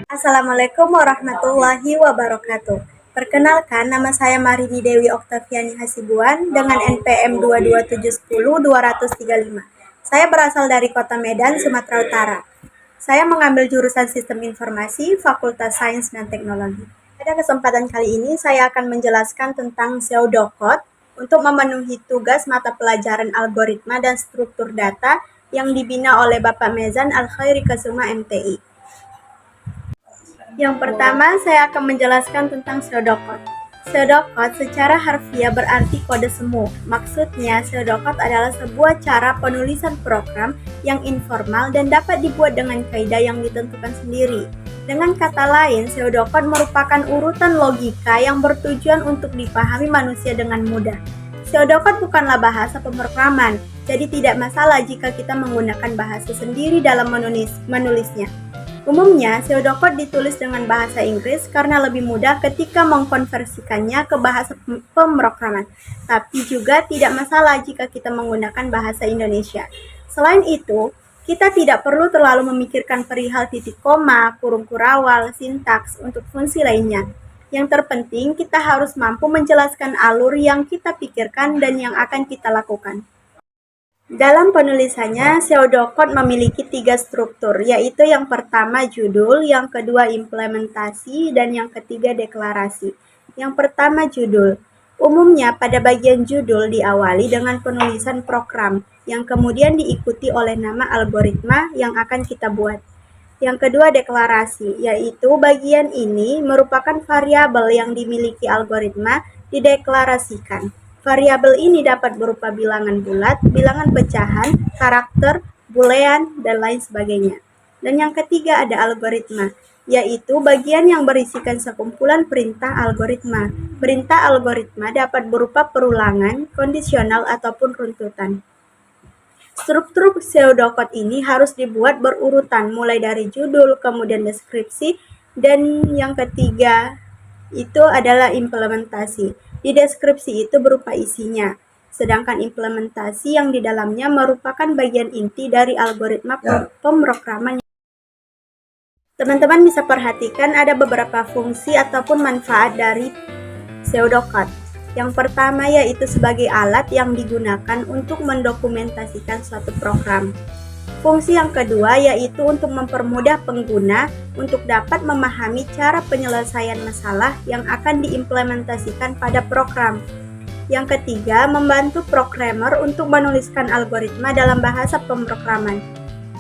Assalamualaikum warahmatullahi wabarakatuh. Perkenalkan, nama saya Marini Dewi Oktaviani Hasibuan dengan NPM 22710-235. Saya berasal dari Kota Medan, Sumatera Utara. Saya mengambil jurusan Sistem Informasi, Fakultas Sains dan Teknologi. Pada kesempatan kali ini, saya akan menjelaskan tentang pseudocode untuk memenuhi tugas mata pelajaran algoritma dan struktur data yang dibina oleh Bapak Mezan Al-Khairi Kasuma MTI. Yang pertama, saya akan menjelaskan tentang pseudocode. Pseudocode secara harfiah berarti kode semu. Maksudnya, pseudocode adalah sebuah cara penulisan program yang informal dan dapat dibuat dengan kaidah yang ditentukan sendiri. Dengan kata lain, pseudocode merupakan urutan logika yang bertujuan untuk dipahami manusia dengan mudah. Pseudocode bukanlah bahasa pemrograman, jadi tidak masalah jika kita menggunakan bahasa sendiri dalam menulisnya. Umumnya, pseudocode ditulis dengan bahasa Inggris karena lebih mudah ketika mengkonversikannya ke bahasa pemrograman. Tapi juga tidak masalah jika kita menggunakan bahasa Indonesia. Selain itu, kita tidak perlu terlalu memikirkan perihal titik koma, kurung kurawal, sintaks untuk fungsi lainnya. Yang terpenting, kita harus mampu menjelaskan alur yang kita pikirkan dan yang akan kita lakukan. Dalam penulisannya, pseudocode memiliki 3 struktur, yaitu yang pertama judul, yang kedua implementasi, dan yang ketiga deklarasi. Yang pertama judul. Umumnya pada bagian judul diawali dengan penulisan program, yang kemudian diikuti oleh nama algoritma yang akan kita buat. Yang kedua deklarasi, yaitu bagian ini merupakan variabel yang dimiliki algoritma dideklarasikan. Variabel ini dapat berupa bilangan bulat, bilangan pecahan, karakter, boolean, dan lain sebagainya. Dan yang ketiga ada algoritma, yaitu bagian yang berisikan sekumpulan perintah algoritma. Perintah algoritma dapat berupa perulangan, kondisional, ataupun runtutan. Struktur pseudocode ini harus dibuat berurutan, mulai dari judul, kemudian deskripsi, dan yang ketiga itu adalah implementasi. Di deskripsi itu berupa isinya, sedangkan implementasi yang di dalamnya merupakan bagian inti dari algoritma pemrograman. Teman-teman bisa perhatikan ada beberapa fungsi ataupun manfaat dari pseudocode. Yang pertama yaitu sebagai alat yang digunakan untuk mendokumentasikan suatu program. Fungsi yang kedua yaitu untuk mempermudah pengguna untuk dapat memahami cara penyelesaian masalah yang akan diimplementasikan pada program. Yang ketiga, membantu programmer untuk menuliskan algoritma dalam bahasa pemrograman.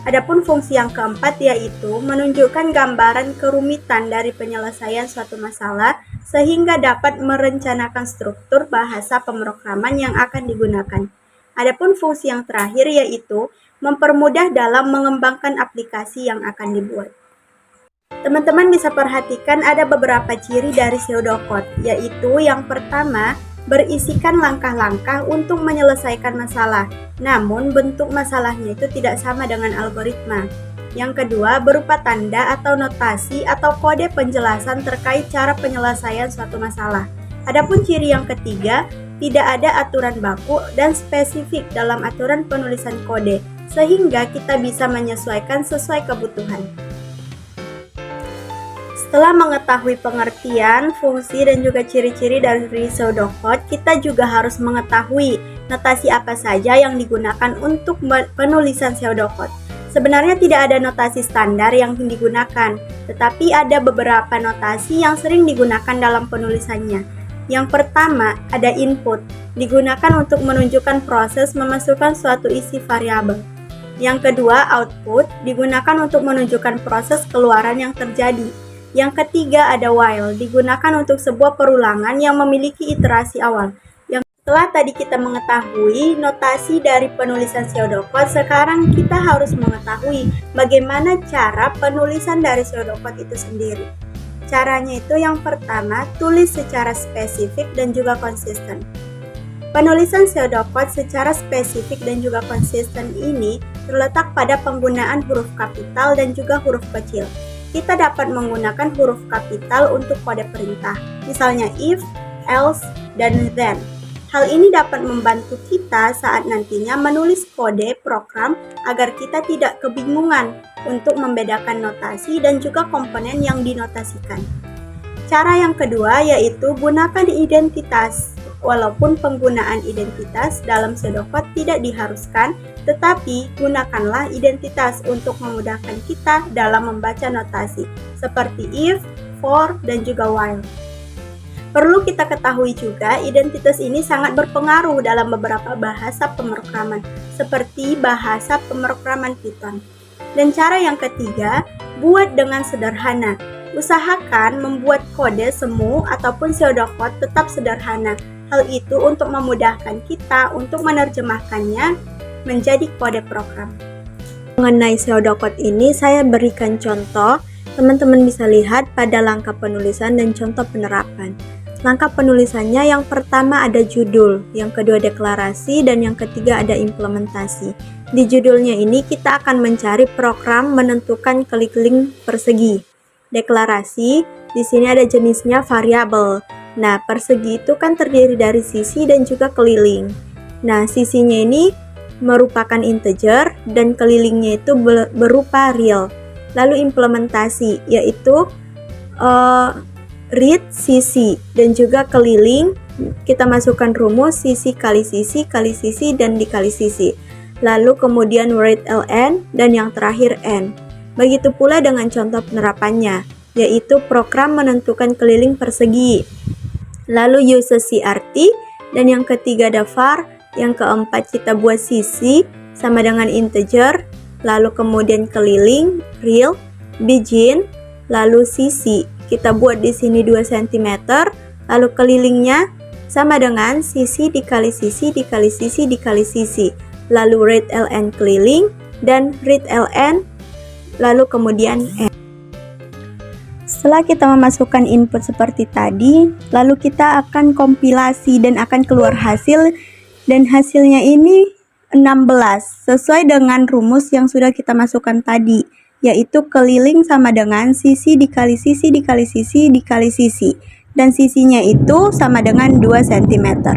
Adapun fungsi yang keempat yaitu menunjukkan gambaran kerumitan dari penyelesaian suatu masalah sehingga dapat merencanakan struktur bahasa pemrograman yang akan digunakan. Adapun fungsi yang terakhir yaitu mempermudah dalam mengembangkan aplikasi yang akan dibuat. Teman-teman bisa perhatikan ada beberapa ciri dari pseudocode, yaitu yang pertama, berisikan langkah-langkah untuk menyelesaikan masalah, namun bentuk masalahnya itu tidak sama dengan algoritma. Yang kedua, berupa tanda atau notasi atau kode penjelasan terkait cara penyelesaian suatu masalah. Adapun ciri yang ketiga, tidak ada aturan baku dan spesifik dalam aturan penulisan kode, sehingga kita bisa menyesuaikan sesuai kebutuhan. Setelah mengetahui pengertian, fungsi, dan juga ciri-ciri dari pseudocode, kita juga harus mengetahui notasi apa saja yang digunakan untuk penulisan pseudocode. Sebenarnya tidak ada notasi standar yang digunakan, tetapi ada beberapa notasi yang sering digunakan dalam penulisannya. Yang pertama, ada input, digunakan untuk menunjukkan proses memasukkan suatu isi variabel. Yang kedua, output, digunakan untuk menunjukkan proses keluaran yang terjadi. Yang ketiga, ada while, digunakan untuk sebuah perulangan yang memiliki iterasi awal. Setelah tadi kita mengetahui notasi dari penulisan pseudocode, sekarang kita harus mengetahui bagaimana cara penulisan dari pseudocode itu sendiri. Caranya itu yang pertama, tulis secara spesifik dan juga konsisten. Penulisan pseudocode secara spesifik dan juga konsisten ini terletak pada penggunaan huruf kapital dan juga huruf kecil. Kita dapat menggunakan huruf kapital untuk kode perintah, misalnya if, else, dan then. Hal ini dapat membantu kita saat nantinya menulis kode program agar kita tidak kebingungan untuk membedakan notasi dan juga komponen yang dinotasikan. Cara yang kedua yaitu gunakan identitas. Walaupun penggunaan identitas dalam pseudocode tidak diharuskan, tetapi gunakanlah identitas untuk memudahkan kita dalam membaca notasi, seperti if, for, dan juga while. Perlu kita ketahui juga, identitas ini sangat berpengaruh dalam beberapa bahasa pemrograman, seperti bahasa pemrograman Python. Dan cara yang ketiga, buat dengan sederhana. Usahakan membuat kode semu ataupun pseudocode tetap sederhana. Hal itu untuk memudahkan kita untuk menerjemahkannya menjadi kode program. Mengenai pseudocode ini, saya berikan contoh. Teman-teman bisa lihat pada langkah penulisan dan contoh penerapan. Langkah penulisannya yang pertama ada judul, yang kedua deklarasi, dan yang ketiga ada implementasi. Di judulnya ini kita akan mencari program menentukan keliling persegi. Deklarasi, di sini ada jenisnya variabel. Nah, persegi itu kan terdiri dari sisi dan juga keliling. Nah, sisinya ini merupakan integer dan kelilingnya itu berupa real. Lalu implementasi, yaitu read sisi dan juga keliling. Kita masukkan rumus sisi kali sisi kali sisi dan dikali sisi. Lalu kemudian read ln dan yang terakhir n. Begitu pula dengan contoh penerapannya, yaitu program menentukan keliling persegi. Lalu uses crt, dan yang ketiga ada var, yang keempat kita buat sisi sama dengan integer, lalu kemudian keliling, real, begin, lalu sisi. Kita buat di sini 2 cm, lalu kelilingnya sama dengan sisi dikali sisi dikali sisi dikali sisi. Lalu read ln keliling dan read ln, lalu kemudian n. Setelah kita memasukkan input seperti tadi, lalu kita akan kompilasi dan akan keluar hasil, dan hasilnya ini 16 sesuai dengan rumus yang sudah kita masukkan tadi, yaitu keliling sama dengan sisi dikali sisi dikali sisi dikali sisi, dan sisinya itu sama dengan 2 cm.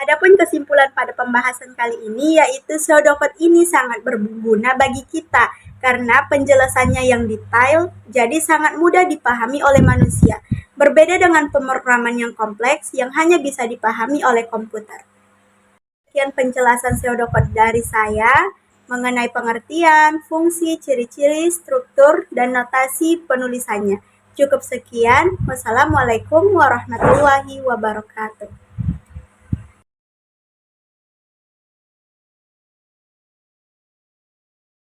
Adapun kesimpulan pada pembahasan kali ini yaitu pseudocode ini sangat berguna bagi kita karena penjelasannya yang detail, jadi sangat mudah dipahami oleh manusia. Berbeda dengan pemrograman yang kompleks yang hanya bisa dipahami oleh komputer. Sekian penjelasan pseudocode dari saya mengenai pengertian, fungsi, ciri-ciri, struktur, dan notasi penulisannya. Cukup sekian. Wassalamualaikum warahmatullahi wabarakatuh.